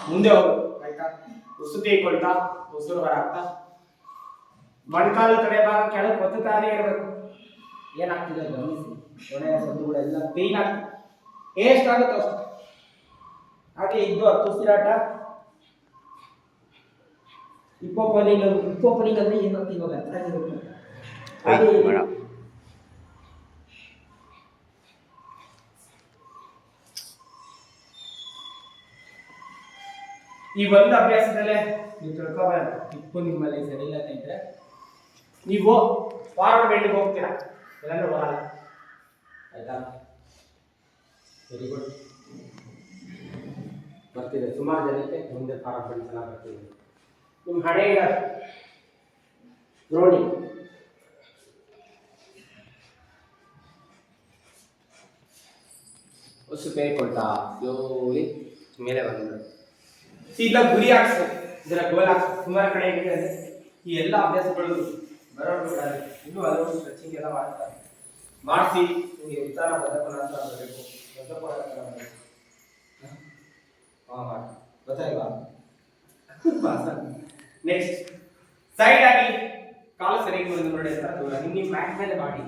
ಮುಂದೆ ಹೋಗು ಆಯ್ತಾ. ಉಸಿರು ತೆಗೆದುಕೊಳ್ತಾ ಉಸಿರು ಹೊರಾಗ್ತಾ ಮೊಣಕಾಲು ಕಡೆ ಭಾಗ ಕೆಳಗೆ ಒತ್ತುತ್ತಾನೆ ಇರಬೇಕು. ಏನಾಗ್ತಿದೆ ಗಮನಿಸಿ. ತೊಡೆಯ ಸಂದುಗಳು ಎಲ್ಲ ಪೇನ್ ಆಗ್ತದೆ. ಎಷ್ಟಾಗುತ್ತೋ ಅಷ್ಟು. ಹಾಗೆ ಇದ್ದು 10 ಉಸಿರಾಟ. ಹಿಪ್ಪೋಪನಿಂಗ್ ಅಂದ್ರೆ ಏನಂತ ಇವಾಗ ಅರ್ಥ ಆಗಿರುತ್ತೆ. ಹಾಗೆ ಈ ಒಂದು ಅಭ್ಯಾಸದಲ್ಲೇ ನೀವು ತಿಳ್ಕೊಬಾರ್ದು. ಹಿಪ್ಪು ನಿಮ್ಮಲ್ಲಿ ಸರಿ ಇಲ್ಲ ಇದ್ರೆ ನೀವು ಫಾರ್ವರ್ಡ್ ಬೆಂಡಿಗೆ ಹೋಗ್ತೀರಾ, ಇಲ್ಲಾಂದ್ರೆ ಬರಲ್ಲ. ಆಯ್ತಾ? Very good. ಬರ್ತಿದೆ ಸುಮಾರು ಜನಕ್ಕೆ ಮುಂದೆ ಫಾರ್ವರ್ಡ್ ಬೆಂಡ್ ಚೆನ್ನಾಗಿ ಬರ್ತಿದೆ. ನಿಮ್ಮ ಹಣೆಯ ನೋಡಿ ಉಸಿರು ತೆಗೆದುಕೊಳ್ತಾ ಸ್ಲೋಲಿ ಮೇಲೆ ಬಂದ್ಬಿಡು. ಸೀದಾ ಗುರಿ ಹಾಕ್ಸ್ಬೇಕು, ಇದರ ಗೋಲ್ ಹಾಕ್ಸ್ಬೇಕು. ಸುಮಾರು ಕಡೆ ಹೇಗಿದೆ ಅಂದರೆ ಈ ಎಲ್ಲ ಅಭ್ಯಾಸಗಳು ಬರೋದು ಇನ್ನೂ ಹಲವು ಸ್ಟ್ರೆಚಿಂಗ್ ಎಲ್ಲ ಮಾಡ್ತಾರೆ. ಮಾಡಿಸಿ ನಿಮಗೆ ಉತ್ತರ ಬದಕುನಾಥ ಬರಬೇಕು. ಗೊತ್ತಾಯ್ವಾ? ನೆಕ್ಸ್ಟ್ ಸೈಡ್ ಆಗಿ ಕಾಲು ಸರಿಯಾಗಿ ನೋಡಿ ಅಂತ ದೂರ ನಿಮ್ಮ ಮ್ಯಾಟ್ ಮೇಲೆ ಮಾಡಿ.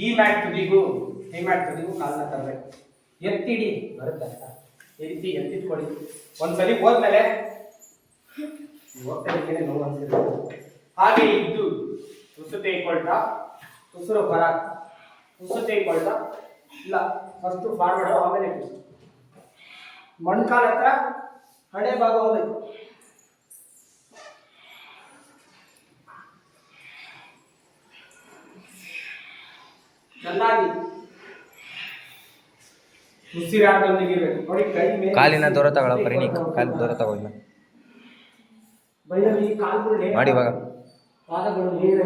ಈ ಮ್ಯಾಟ್ ತುದಿಗೂ ಕಾಲನ್ನ ತರಬೇಕು. ಎತ್ತಿಡಿ ಬರುತ್ತೆ ಅಂತ ಎತ್ತಿಟ್ಕೊಳ್ಳಿ. ಒಂದ್ಸಲಿ ಹೋದ್ಮೇಲೆ ಹೋಗ್ತಾ ನೋವು ಅನ್ಸಿರುತ್ತೆ. ಹಾಗೆ ಇದ್ದು ಉಸಿರು ತೆಗೆದುಕೊಳ್ತಾ ಉಸಿರು ಹೊರಾಗ್ತಾ ಉಸಿರು ತೆಗೆದುಕೊಳ್ತಾ ಇಲ್ಲ ಫಸ್ಟ್ ಫಾರ್ವರ್ಡ್ ಆಮೇಲೆ ಮೊಣಕಾಲ ಹತ್ರ ಹಣೆ ಭಾಗ ಹೋಗ್ಬೇಕು. ಚೆನ್ನಾಗಿ ಉಸಿರಾಟದೊಂದಿಗಿರ್ಬೇಕು. ನೋಡಿ ಕೈ ಮೇಲೆ ಕಾಲಿನ ದೂರ ತಗೊಳ್ಳೋ ಪರಿಣಿಕ್ ಕಾಲು ದೂರ ತಗೊಳ್ಳ ಬೈದಲ್ಲಿ ಕಾಲುಗಳು ಮಾಡಿ ಇವಾಗ ಪಾದಗಳು ನೇರ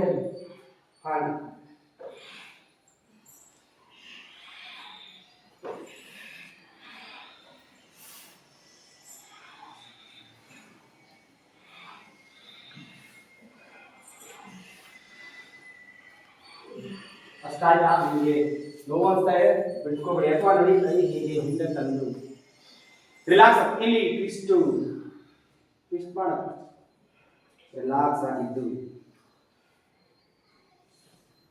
ಹಾಗೆ ಅಷ್ಟಾಗಿ ನಿಮಗೆ ನೋವು ಅನ್ಸ್ತಾ ಇದೆ ಬಿಟ್ಕೋಬೇಡಿ. ಅಥವಾ ನೋಡಿ ಕೈ ಹೀಗೆ ಹಿಂದೆ ತಂದು ರಿಲ್ಯಾಕ್ಸ್ ಇಲ್ಲಿ ಟ್ವಿಸ್ಟ್ ಮಾಡ ರಿಲ್ಯಾಕ್ಸ್ ಆಗಿದ್ದು